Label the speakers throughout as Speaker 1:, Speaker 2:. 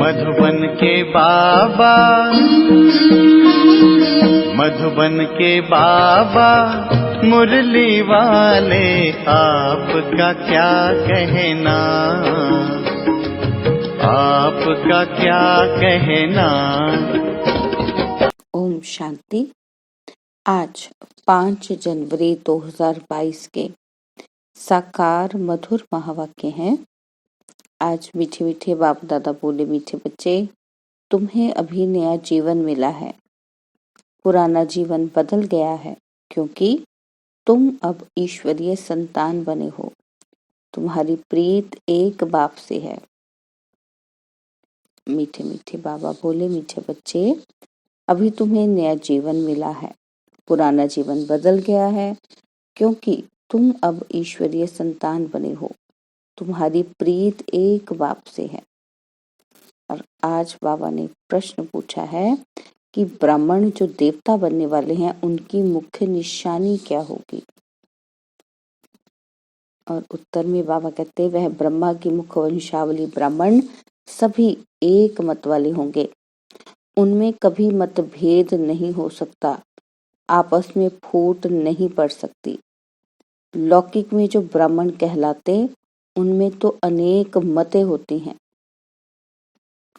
Speaker 1: मधुबन के बाबा, मधुबन के बाबा मुरली वाले, आपका क्या कहना, आपका क्या कहना।
Speaker 2: ओम शांति। आज 5 जनवरी 2022 के साकार मधुर महावाक्य हैं। आज मीठे मीठे बाप दादा बोले, मीठे बच्चे, तुम्हें अभी नया जीवन मिला है। पुराना जीवन बदल गया है, क्योंकि तुम अब ईश्वरीय संतान बने हो। तुम्हारी प्रीत एक बाप से है। मीठे मीठे बाबा बोले, मीठे बच्चे, अभी तुम्हें नया जीवन मिला है। पुराना जीवन बदल गया है, क्योंकि तुम अब ईश्वरीय संतान बने हो। तुम्हारी प्रीत एक बाप से है। और आज बाबा ने प्रश्न पूछा है कि ब्राह्मण जो देवता बनने वाले हैं, उनकी मुख्य निशानी क्या होगी। और उत्तर में बाबा कहते हैं, वह ब्रह्मा की मुख्य वंशावली ब्राह्मण सभी एक मत वाले होंगे। उनमें कभी मतभेद नहीं हो सकता, आपस में फूट नहीं पड़ सकती। लौकिक में जो ब्राह्मण कहलाते, उनमें तो अनेक मतें होती हैं।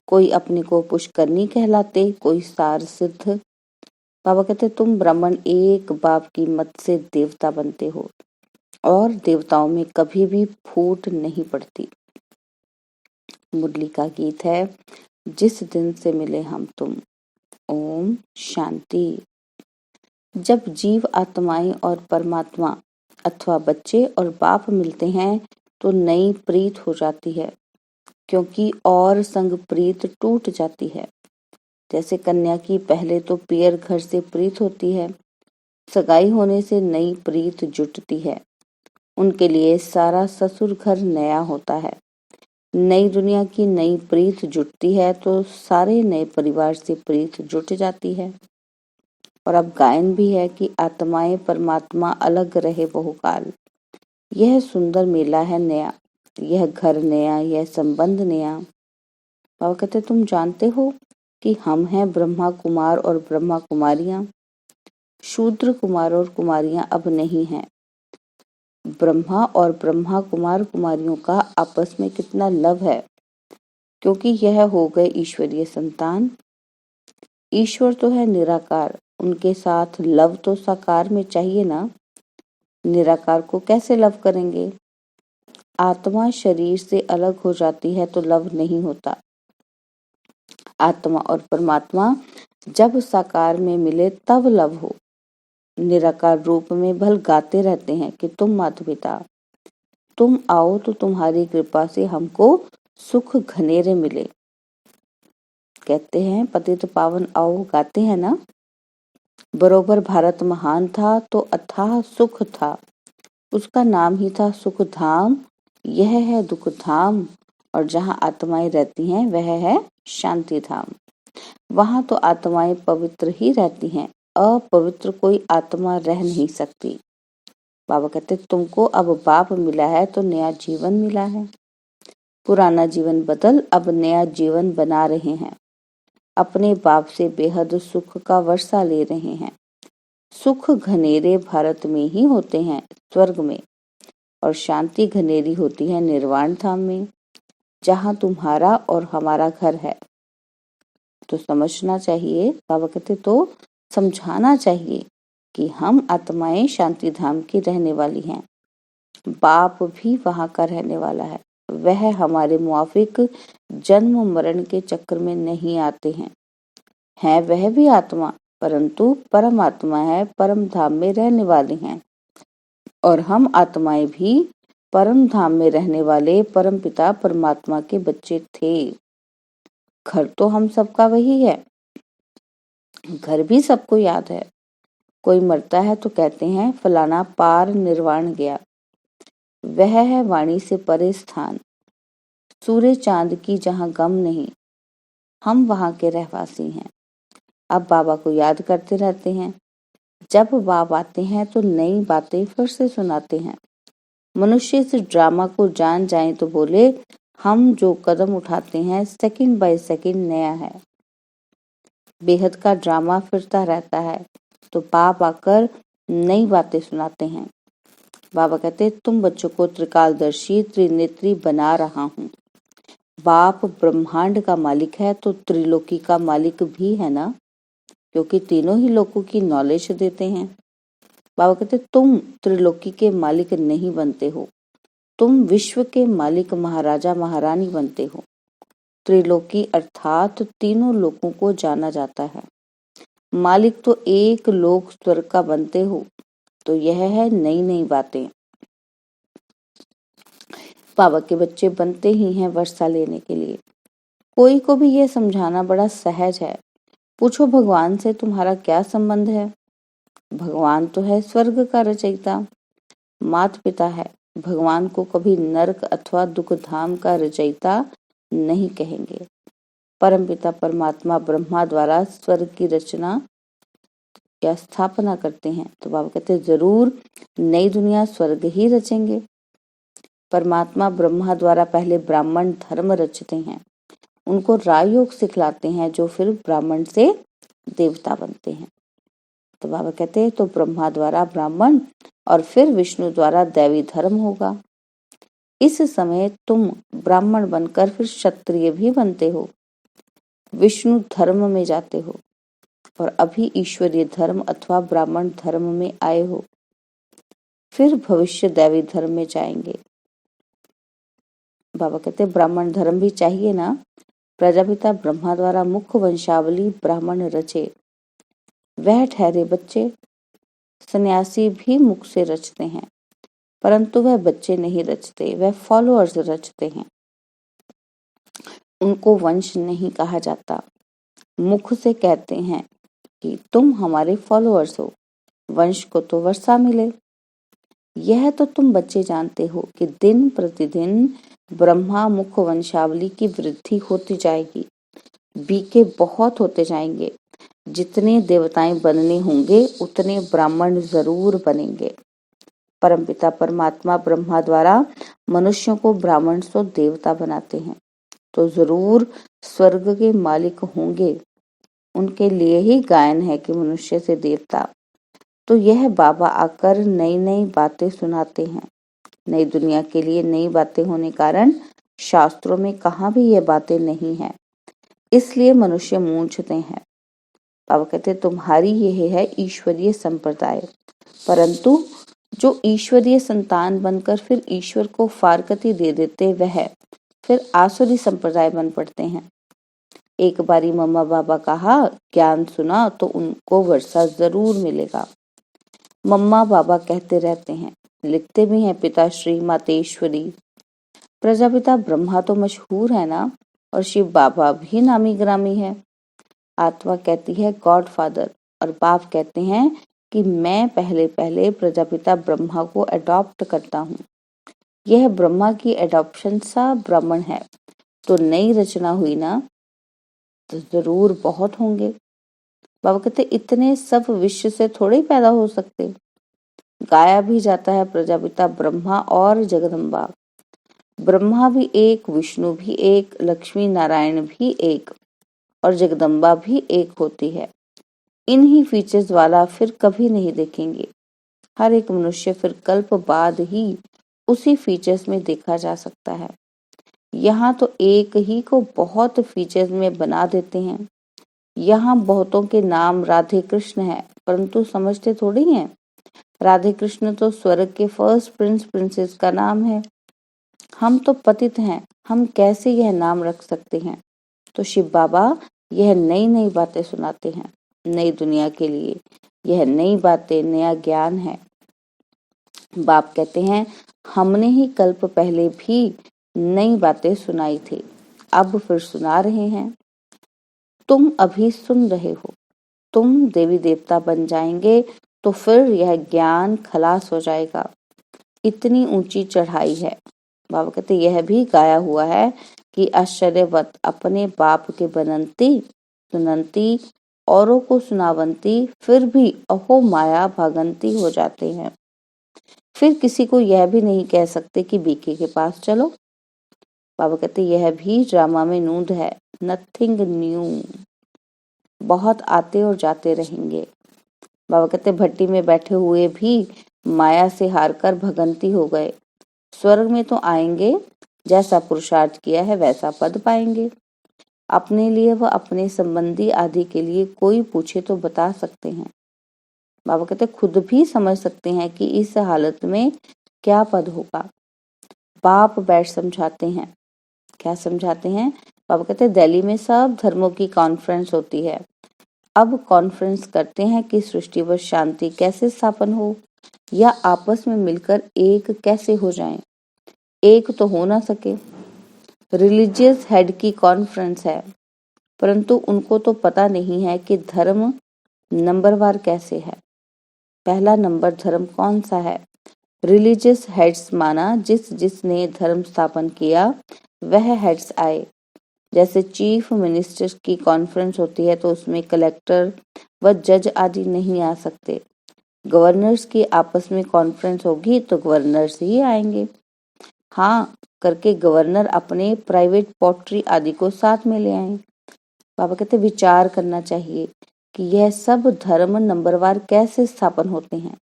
Speaker 2: कोई अपने को पुष्करनी कहलाते, कोई सार सिद्ध। बाबा कहते, तुम ब्राह्मण एक बाप की मत से देवता बनते हो, और देवताओं में कभी भी फूट नहीं पड़ती। मुरली का गीत है, जिस दिन से मिले हम तुम। ओम शांति। जब जीव आत्माएं और परमात्मा अथवा बच्चे और बाप मिलते हैं, तो नई प्रीत हो जाती है, क्योंकि और संग प्रीत टूट जाती है। जैसे कन्या की पहले तो पियर घर से प्रीत होती है, सगाई होने से नई प्रीत जुटती है। उनके लिए सारा ससुर घर नया होता है। नई दुनिया की नई प्रीत जुटती है, तो सारे नए परिवार से प्रीत जुट जाती है। और अब गायन भी है कि आत्माएं परमात्मा अलग रहे बहुकाल। यह सुंदर मेला है नया, यह घर नया, यह संबंध नया। बाबा कहते, तुम जानते हो कि हम हैं ब्रह्मा कुमार और ब्रह्मा कुमारियां। शूद्र कुमार और कुमारियां अब नहीं हैं। ब्रह्मा और ब्रह्मा कुमार कुमारियों का आपस में कितना लव है, क्योंकि यह हो गए ईश्वरीय संतान। ईश्वर तो है निराकार, उनके साथ लव तो साकार में चाहिए ना। निराकार को कैसे लव करेंगे। आत्मा शरीर से अलग हो जाती है तो लव नहीं होता। आत्मा और परमात्मा जब साकार में मिले तब लव हो। निराकार रूप में भल गाते रहते हैं कि तुम माता पिता, तुम आओ तो तुम्हारी कृपा से हमको सुख घनेरे मिले। कहते हैं पतित पावन आओ, गाते हैं ना। बरोबर भारत महान था तो अथाह सुख था, उसका नाम ही था सुख धाम। यह है दुख धाम, और जहाँ आत्माएं रहती हैं वह है शांति धाम। वहां तो आत्माएं पवित्र ही रहती हैं, अपवित्र कोई आत्मा रह नहीं सकती। बाबा कहते, तुमको अब बाप मिला है तो नया जीवन मिला है। पुराना जीवन बदल अब नया जीवन बना रहे हैं। अपने बाप से बेहद सुख का वर्षा ले रहे हैं। सुख घनेरे भारत में ही होते हैं, स्वर्ग में, और शांति घनेरी होती है निर्वाण धाम में, जहाँ तुम्हारा और हमारा घर है। तो समझना चाहिए, बाबा कहते, तो समझाना चाहिए कि हम आत्माएं शांति धाम की रहने वाली हैं। बाप भी वहां का रहने वाला है। वह हमारे मुआफिक जन्म मरण के चक्र में नहीं आते हैं। है वह भी आत्मा, परंतु परम आत्मा है, परम धाम में रहने वाले हैं। और हम आत्माएं भी परम धाम में रहने वाले परम पिता परमात्मा के बच्चे थे। घर तो हम सबका वही है। घर भी सबको याद है। कोई मरता है तो कहते हैं फलाना पार निर्वाण गया। वह है वाणी से परे स्थान, सूर्य चांद की जहाँ गम नहीं। हम वहां के रहवासी हैं। अब बाबा को याद करते रहते हैं। जब बाप आते हैं तो नई बातें फिर से सुनाते हैं। मनुष्य इस ड्रामा को जान जाए तो बोले, हम जो कदम उठाते हैं सेकंड बाय सेकंड नया है। बेहद का ड्रामा फिरता रहता है तो बाप आकर नई बातें सुनाते हैं। बाबा कहते तुम बच्चों को त्रिकालदर्शी त्रिनेत्री बना रहा हूँ। बाप ब्रह्मांड का मालिक है तो त्रिलोकी का मालिक भी है ना, क्योंकि तीनों ही लोगों की नॉलेज देते हैं। बाबा कहते तुम त्रिलोकी के मालिक नहीं बनते हो, तुम विश्व के मालिक महाराजा महारानी बनते हो। त्रिलोकी अर्थात तीनों लोकों को जाना जाता है। मालिक तो एक लोक स्वर्ग का बनते हो, तो यह है नई नई बातें। बाबा के बच्चे बनते ही हैं वर्षा लेने के लिए। कोई को भी यह समझाना बड़ा सहज है। पूछो भगवान से तुम्हारा क्या संबंध है? भगवान तो है स्वर्ग का रचयिता, माता पिता है। भगवान को कभी नरक अथवा दुख धाम का रचयिता नहीं कहेंगे। परमपिता परमात्मा ब्रह्मा द्वारा स्वर्ग की रचना या स्थापना करते हैं, तो बाबा कहते जरूर नई दुनिया स्वर्ग ही रचेंगे। परमात्मा ब्रह्मा द्वारा पहले ब्राह्मण धर्म रचते हैं, उनको राजयोग सिखलाते हैं, जो फिर ब्राह्मण से देवता बनते हैं। तो बाबा कहते हैं तो ब्रह्मा द्वारा ब्राह्मण और फिर विष्णु द्वारा दैवी धर्म होगा। इस समय तुम ब्राह्मण बनकर फिर क्षत्रिय भी बनते हो, विष्णु धर्म में जाते हो और अभी ईश्वरीय धर्म अथवा ब्राह्मण धर्म में आए हो, फिर भविष्य दैवी धर्म में जाएंगे। बाबा कहते ब्राह्मण धर्म भी चाहिए ना। प्रजापिता ब्रह्मा द्वारा मुख्य वंशावली ब्राह्मण रचे, वह ठहरे बच्चे। सन्यासी भी मुख से रचते हैं, परंतु वह बच्चे नहीं रचते, वह फॉलोअर्स रचते हैं। उनको वंश नहीं कहा जाता, मुख से कहते हैं कि तुम हमारे फॉलोअर्स हो, वंश को तो वर्षा मिले। यह तो तुम बच्चे जानते हो कि दिन प्रतिदिन ब्रह्मा मुख वंशावली की वृद्धि होती जाएगी, बीके बहुत होते जाएंगे। जितने देवताएं बनने होंगे उतने ब्राह्मण जरूर बनेंगे। परमपिता परमात्मा ब्रह्मा द्वारा मनुष्यों को ब्राह्मण से देवता बनाते हैं, तो जरूर स्वर्ग के मालिक होंगे। उनके लिए ही गायन है कि मनुष्य से देवता। तो यह बाबा आकर नई नई बातें सुनाते हैं। नई दुनिया के लिए नई बातें होने कारण शास्त्रों में कहाँ भी ये बातें नहीं है, इसलिए मनुष्य मूंझते हैं। बाबा कहते तुम्हारी यह है ईश्वरीय संप्रदाय, परंतु जो ईश्वरीय संतान बनकर फिर ईश्वर को फारकती दे देते वह फिर आसुरी संप्रदाय बन पड़ते हैं। एक बारी मम्मा बाबा कहा ज्ञान सुना तो उनको वर्षा जरूर मिलेगा। मम्मा बाबा कहते रहते हैं, लिखते भी हैं पिताश्री मातेश्वरी। प्रजापिता ब्रह्मा तो मशहूर है ना, और शिव बाबा भी नामी ग्रामी है। आत्मा कहती है गॉड फादर, और बाप कहते हैं कि मैं पहले पहले प्रजापिता ब्रह्मा को अडॉप्ट करता हूँ। यह ब्रह्मा की एडॉप्शन सा ब्राह्मण है, तो नई रचना हुई ना, तो जरूर बहुत होंगे। बाबा कहते इतने सब विश्व से थोड़े पैदा हो सकते। गाया भी जाता है प्रजापिता ब्रह्मा और जगदम्बा। ब्रह्मा भी एक, विष्णु भी एक, लक्ष्मी नारायण भी एक और जगदम्बा भी एक होती है। इन्हीं फीचर्स वाला फिर कभी नहीं देखेंगे। हर एक मनुष्य फिर कल्प बाद ही उसी फीचर्स में देखा जा सकता है। यहाँ तो एक ही को बहुत फीचर्स में बना देते हैं। यहाँ बहुतों के नाम राधे कृष्ण है, परंतु समझते थोड़ी हैं। राधे कृष्ण तो स्वर्ग के फर्स्ट प्रिंस प्रिंसेस का नाम है। हम तो पतित हैं, हम कैसे यह नाम रख सकते हैं? तो शिव बाबा यह नई नई बातें सुनाते हैं नई दुनिया के लिए। यह नई बातें, नया ज्ञान है। बाप कहते हैं हमने ही कल्प पहले भी नई बातें सुनाई थी, अब फिर सुना रहे हैं। तुम अभी सुन रहे हो, तुम देवी देवता बन जाएंगे तो फिर यह ज्ञान खलास हो जाएगा। इतनी ऊंची चढ़ाई है। बाबा कहते यह भी गाया हुआ है कि आश्चर्यवत अपने बाप के बनंती सुनंती औरों को सुनावंती, फिर भी अहो माया भागंती हो जाते हैं। फिर किसी को यह भी नहीं कह सकते कि बीके के पास चलो। बाबा कहते यह भी ड्रामा में नूंद है, नथिंग न्यू। बहुत आते और जाते रहेंगे। बाबा कहते भट्टी में बैठे हुए भी माया से हारकर भगंती हो गए। स्वर्ग में तो आएंगे, जैसा पुरुषार्थ किया है वैसा पद पाएंगे। अपने लिए व अपने संबंधी आदि के लिए कोई पूछे तो बता सकते हैं। बाबा कहते खुद भी समझ सकते हैं कि इस हालत में क्या पद होगा। बाप बैठ समझाते हैं। क्या समझाते हैं? बाबा कहते दिल्ली में सब धर्मों की कॉन्फ्रेंस होती है। अब कॉन्फ्रेंस करते हैं कि सृष्टि व शांति कैसे स्थापन हो, या आपस में मिलकर एक कैसे हो जाएं। एक तो हो ना सके। रिलीजियस हेड की कॉन्फ्रेंस है, परंतु उनको तो पता नहीं है कि धर्म नंबरवार कैसे है। पहला नंबर धर्म कौन सा है? रिलीजियस हेड्स माना जिसने धर्म स्थापन किया वह हेड्स आए। जैसे चीफ मिनिस्टर्स की कॉन्फ्रेंस होती है तो उसमें कलेक्टर व जज आदि नहीं आ सकते। गवर्नर्स की आपस में कॉन्फ्रेंस होगी तो गवर्नर्स ही आएंगे। हाँ करके गवर्नर अपने प्राइवेट पोट्री आदि को साथ में ले आए। बाबा कहते विचार करना चाहिए कि यह सब धर्म नंबरवार कैसे स्थापन होते हैं।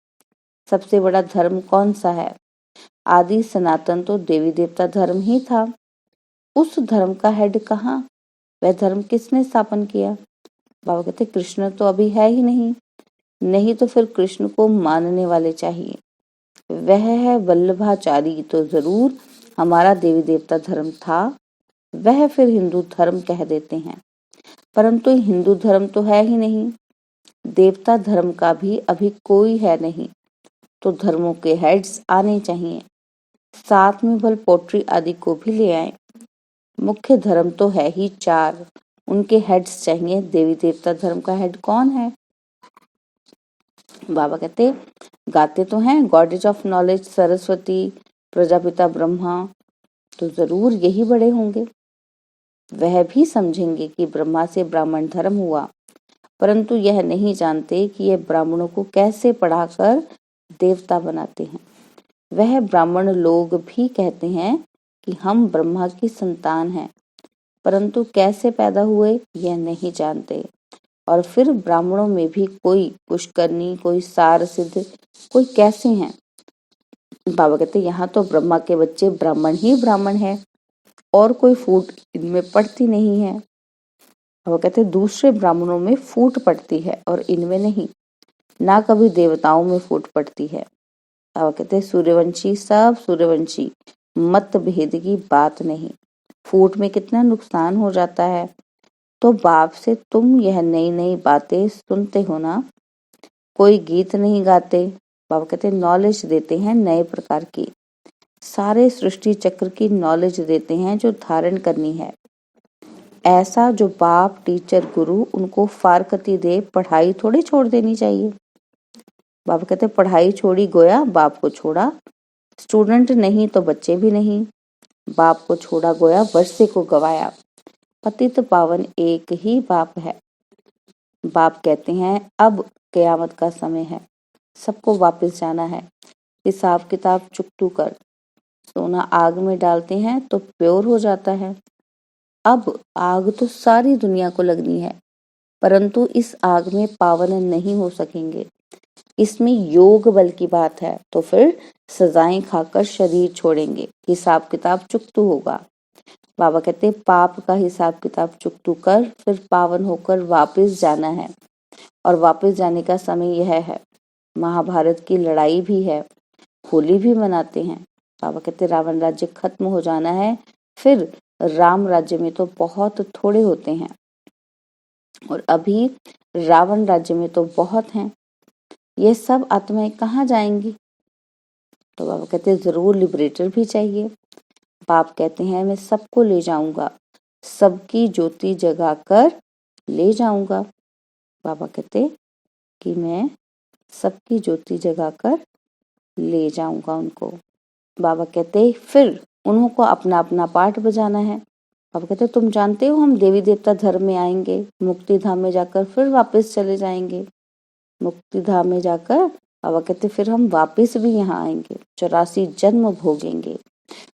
Speaker 2: सबसे बड़ा धर्म कौन सा है? आदि सनातन तो देवी देवता धर्म ही था। उस धर्म का हेड कहाँ? वह धर्म किसने स्थापन किया? बाबा कहते कृष्ण तो अभी है ही नहीं। नहीं तो फिर कृष्ण को मानने वाले चाहिए। वह है वल्लभाचारी, तो जरूर हमारा देवी देवता धर्म था। वह फिर हिंदू धर्म कह देते हैं, परंतु हिंदू धर्म तो है ही नहीं। देवता धर्म का भी अभी कोई है नहीं, तो धर्मों के हेड्स आने चाहिए। साथ में भल पोट्री आदि को भी ले आए। मुख्य धर्म तो है ही 4, उनके हेड्स चाहिए। देवी देवता धर्म का हेड कौन है? बाबा कहते गाते तो हैं goddess of knowledge Saraswati, Prajapita Brahma, तो जरूर यही बड़े होंगे। वह भी समझेंगे कि ब्रह्मा से ब्राह्मण धर्म हुआ, परंतु यह नहीं जानते कि यह ब्राह्मणों को कैसे पढ़ाकर देवता बनाते हैं। वह ब्राह्मण लोग भी कहते हैं कि हम ब्रह्मा की संतान हैं, परंतु कैसे पैदा हुए यह नहीं जानते। और फिर ब्राह्मणों में भी कोई पुष्करनी, कोई सार सिद्ध, कोई कैसे हैं। बाबा कहते यहाँ तो ब्रह्मा के बच्चे ब्राह्मण ही ब्राह्मण है, और कोई फूट इनमें पड़ती नहीं है। बाबा कहते दूसरे ब्राह्मणों में फूट पड़ती है और इनमें नहीं। ना कभी देवताओं में फूट पड़ती है। बाबा कहते सूर्यवंशी सब सूर्यवंशी, मत भेद की बात नहीं। फूट में कितना नुकसान हो जाता है। तो बाप से तुम यह नई नई बातें सुनते हो ना, कोई गीत नहीं गाते। बाबा कहते नॉलेज देते हैं नए प्रकार की, सारे सृष्टि चक्र की नॉलेज देते हैं जो धारण करनी है। ऐसा जो बाप टीचर गुरु उनको फारकती दे, पढ़ाई थोड़ी छोड़ देनी चाहिए। बाबा कहते पढ़ाई छोड़ी गोया बाप को छोड़ा। स्टूडेंट नहीं तो बच्चे भी नहीं। बाप को छोड़ा गोया वर्षे को गवाया। पतित पावन एक ही बाप है। बाप कहते हैं अब कयामत का समय है, सबको वापस जाना है। हिसाब किताब चुकतू कर। सोना आग में डालते हैं तो प्योर हो जाता है। अब आग तो सारी दुनिया को लगनी है, परंतु इस आग में पावन नहीं हो सकेंगे। इसमें योग बल की बात है, तो फिर सजाएं खाकर शरीर छोड़ेंगे। हिसाब किताब चुकतू होगा। बाबा कहते पाप का हिसाब किताब चुकतू कर, फिर पावन होकर वापस जाना है। और वापस जाने का समय यह है। महाभारत की लड़ाई भी है, होली भी मनाते हैं। बाबा कहते रावण राज्य खत्म हो जाना है, फिर राम राज्य में तो बहुत थोड़े होते हैं, और अभी रावण राज्य में तो बहुत हैं। ये सब आत्माएं कहाँ जाएंगी? तो बाबा कहते जरूर लिबरेटर भी चाहिए। बाप कहते हैं मैं सबको ले जाऊंगा, सबकी ज्योति जगाकर ले जाऊंगा। बाबा कहते कि मैं सबकी ज्योति जगाकर ले जाऊंगा उनको। बाबा कहते फिर उन्होंने अपना अपना पाठ बजाना है। बाबा कहते तुम जानते हो हम देवी देवता धर्म में आएंगे, मुक्ति धाम में जाकर फिर वापस चले जाएंगे। मुक्ति धाम में जाकर बाबा कहते फिर हम वापस भी यहाँ आएंगे, 84 जन्म भोगेंगे।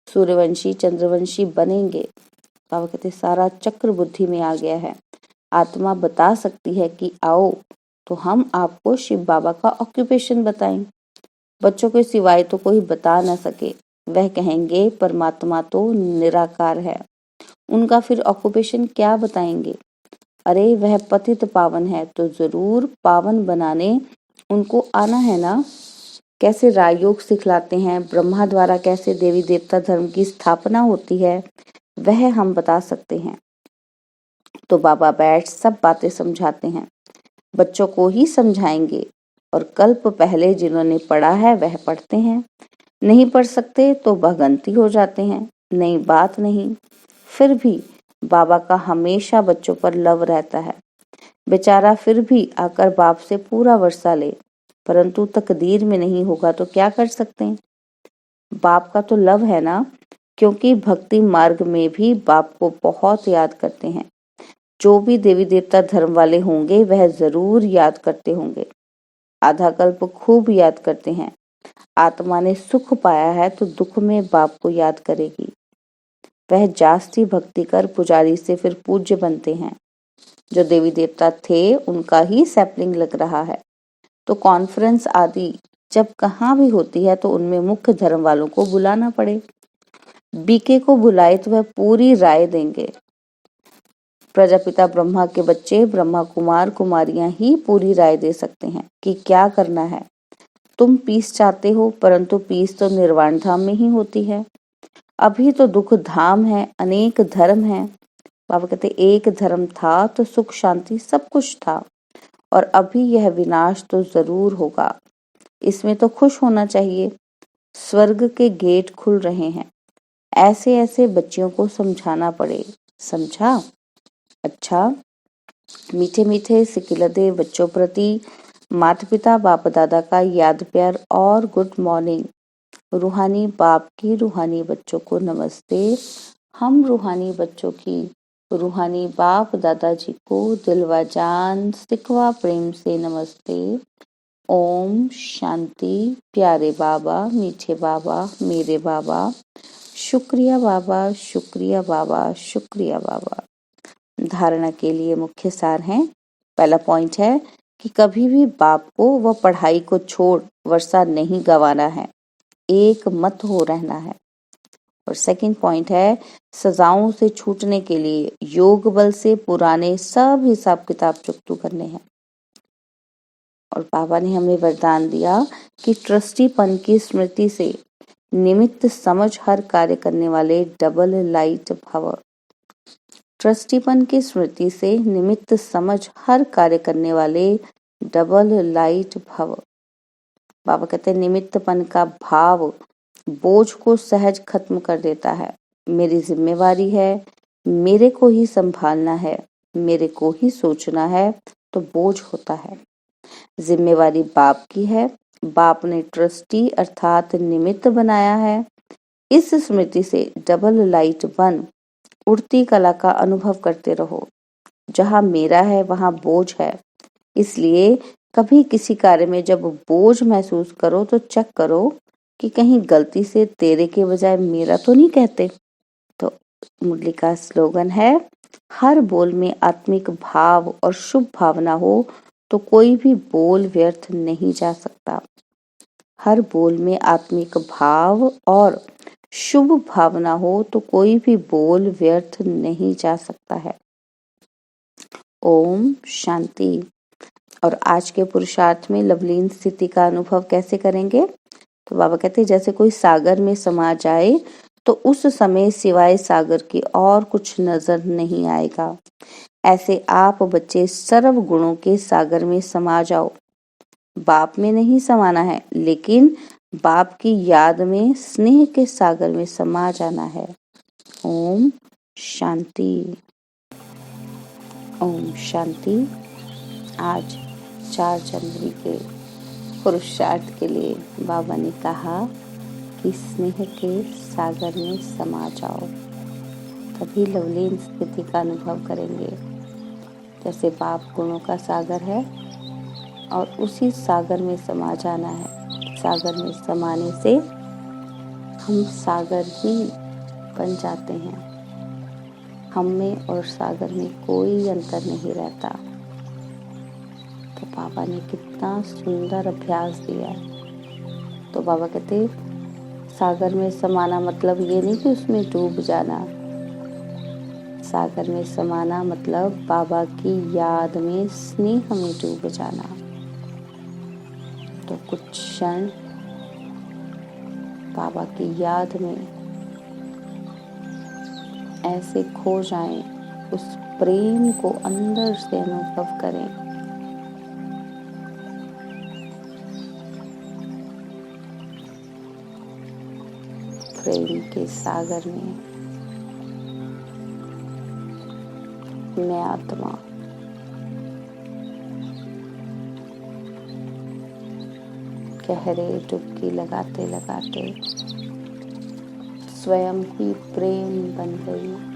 Speaker 2: सूर्यवंशी चंद्रवंशी बनेंगे। बाबा कहते सारा चक्र बुद्धि में आ गया है। आत्मा बता सकती है कि आओ, तो हम आपको शिव बाबा का ऑक्यूपेशन बताएं। बच्चों के सिवाय तो कोई बता न सके। वह कहेंगे परमात्मा तो निराकार है, उनका फिर ऑक्यूपेशन क्या बताएंगे। अरे वह पतित पावन है, तो जरूर पावन बनाने उनको आना है ना। कैसे राजयोग सिखलाते हैं, ब्रह्मा द्वारा कैसे देवी देवता धर्म की स्थापना होती है, वह हम बता सकते हैं। तो बाबा बैठ सब बातें समझाते हैं, बच्चों को ही समझाएंगे। और कल्प पहले जिन्होंने पढ़ा है वह पढ़ते हैं, नहीं पढ़ सकते तो भगंती हो जाते हैं। नई बात नहीं, फिर भी बाबा का हमेशा बच्चों पर लव रहता है। बेचारा फिर भी आकर बाप से पूरा वर्षा ले, परंतु तकदीर में नहीं होगा तो क्या कर सकते हैं। बाप का तो लव है ना, क्योंकि भक्ति मार्ग में भी बाप को बहुत याद करते हैं। जो भी देवी देवता धर्म वाले होंगे वह जरूर याद करते होंगे। आधा कल्प खूब याद करते हैं। आत्मा ने सुख पाया है तो दुख में बाप को याद करेगी। वह जास्ती भक्ति कर पुजारी से फिर पूज्य बनते हैं। जो देवी देवता थे उनका ही सैपलिंग लग रहा है। तो कॉन्फ्रेंस आदि जब कहाँ भी होती है तो उनमें मुख्य धर्म वालों को बुलाना पड़े। बीके को बुलाए तो वह पूरी राय देंगे। प्रजापिता ब्रह्मा के बच्चे ब्रह्मा कुमार कुमारियां ही पूरी राय दे सकते हैं कि क्या करना है। तुम पीस चाहते हो, परंतु पीस तो निर्वाण धाम में ही होती है। अभी तो दुख धाम है, अनेक धर्म है। बाबा कहते एक धर्म था तो सुख शांति सब कुछ था, और अभी यह विनाश तो जरूर होगा। इसमें तो खुश होना चाहिए। स्वर्ग के गेट खुल रहे हैं। ऐसे ऐसे बच्चियों को समझाना पड़े। समझा? अच्छा। मीठे मीठे सिकिलदे बच्चों प्रति माता पिता बाप दादा का याद प्यार और गुड मॉर्निंग। रूहानी बाप की रूहानी बच्चों को नमस्ते। हम रूहानी बच्चों की रूहानी बाप दादाजी को दिलवा जान सिकवा प्रेम से नमस्ते। ओम शांति। प्यारे बाबा, मीठे बाबा, मेरे बाबा, शुक्रिया बाबा, शुक्रिया बाबा, शुक्रिया बाबा। धारणा के लिए मुख्य सार हैं। पहला पॉइंट है कि कभी भी बाप को व पढ़ाई को छोड़ वर्षा नहीं गंवाना है, एक मत हो रहना है। और सेकंड पॉइंट है सजाओं से छूटने के लिए योग बल से पुराने सब हिसाब किताब चुकतू करने हैं। और बाबा ने हमें वरदान दिया कि ट्रस्टीपन की स्मृति से निमित्त समझ हर कार्य करने वाले डबल लाइट भव। ट्रस्टीपन की स्मृति से निमित्त समझ हर कार्य करने वाले डबल लाइट भव। बाबा कहते हैं निमित्तपन का भाव बोझ को सहज खत्म कर देता है। मेरी जिम्मेवारी है, मेरे को ही संभालना है, मेरे को ही सोचना है, तो बोझ होता है। जिम्मेवारी बाप की है, बाप ने ट्रस्टी अर्थात निमित्त बनाया है। इस स्मृति से डबल लाइट बन उड़ती कला का अनुभव करते रहो। जहाँ मेरा है वहाँ बोझ है। इसलिए कभी किसी कार्य में जब बोझ महसूस करो तो चेक करो कि कहीं गलती से तेरे के बजाय मेरा तो नहीं कहते। तो मुरली का स्लोगन है हर बोल में आत्मिक भाव और शुभ भावना हो तो कोई भी बोल व्यर्थ नहीं जा सकता। हर बोल में आत्मिक भाव और शुभ भावना हो तो कोई भी बोल व्यर्थ नहीं जा सकता है। ओम शांति। और आज के पुरुषार्थ में लवलीन स्थिति का अनुभव कैसे करेंगे? तो बाबा कहते हैं जैसे कोई सागर में समा जाए तो उस समय सिवाय सागर के और कुछ नजर नहीं आएगा। ऐसे आप बच्चे सर्व गुणों के सागर में समा जाओ। बाप में नहीं समाना है, लेकिन बाप की याद में स्नेह के सागर में समा जाना है। ओम शांति। ओम शांति। आज 4 जनवरी के पुरुषार्थ के लिए बाबा ने कहा कि स्नेह के सागर में समा जाओ, तभी लवलीन स्थिति का अनुभव करेंगे। जैसे बाप गुणों का सागर है और उसी सागर में समा जाना है। सागर में समाने से हम सागर ही बन जाते हैं। हम में और सागर में कोई अंतर नहीं रहता। तो बाबा ने कितना सुंदर अभ्यास दिया है। तो बाबा कहते सागर में समाना मतलब ये नहीं कि उसमें डूब जाना। सागर में समाना मतलब बाबा की याद में स्नेह में डूब जाना। तो कुछ क्षण बाबा की याद में ऐसे खो जाएं, उस प्रेम को अंदर से अनुभव करें। प्रेम के सागर में मैं आत्मा गहरे डुबकी लगाते लगाते स्वयं ही प्रेम बन गई।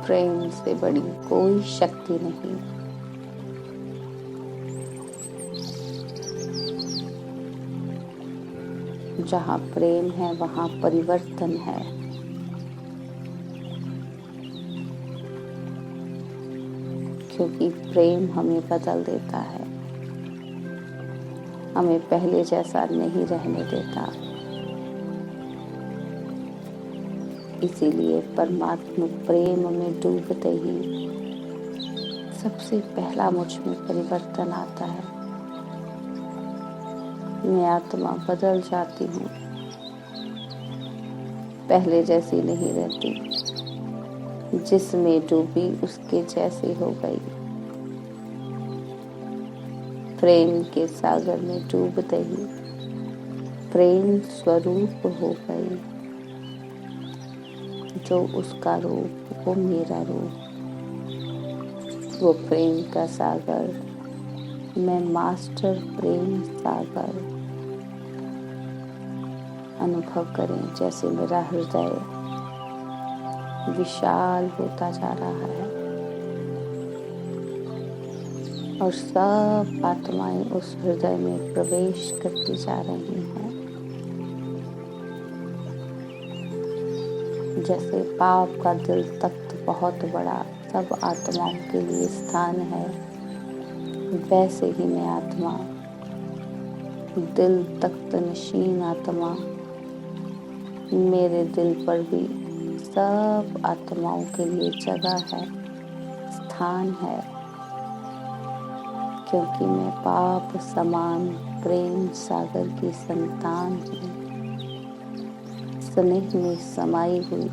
Speaker 2: प्रेम से बड़ी कोई शक्ति नहीं। जहाँ प्रेम है वहाँ परिवर्तन है। क्योंकि प्रेम हमें बदल देता है, हमें पहले जैसा नहीं रहने देता। इसीलिए परमात्मा प्रेम में डूबते ही सबसे पहला मुझ में परिवर्तन आता है। मैं आत्मा बदल जाती हूँ, पहले जैसी नहीं रहती। जिसमें डूबी उसके जैसी हो गई। प्रेम के सागर में डूबते ही प्रेम स्वरूप हो गई। जो उसका रूप वो मेरा रूप। वो प्रेम का सागर, मैं मास्टर प्रेम सागर। अनुभव करें जैसे मेरा हृदय विशाल होता जा रहा है और सब आत्माएं उस हृदय में प्रवेश करती जा रही हैं। जैसे पाप का दिल तख्त बहुत बड़ा सब आत्माओं के लिए स्थान है, वैसे ही मैं आत्मा दिल तख्त नशीन आत्मा, मेरे दिल पर भी सब आत्माओं के लिए जगह है, स्थान है। क्योंकि मैं पाप समान प्रेम सागर की संतान हूँ। स्नेह में समाई हुई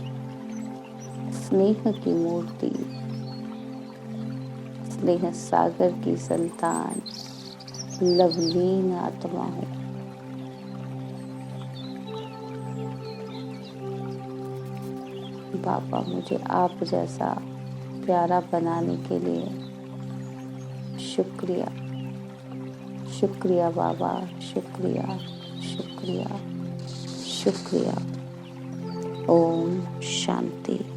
Speaker 2: स्नेह की मूर्ति, स्नेह सागर की संतान, लवलीन आत्मा हूँ। बाबा मुझे आप जैसा प्यारा बनाने के लिए शुक्रिया, शुक्रिया बाबा, शुक्रिया, शुक्रिया, शुक्रिया। ओम शांति।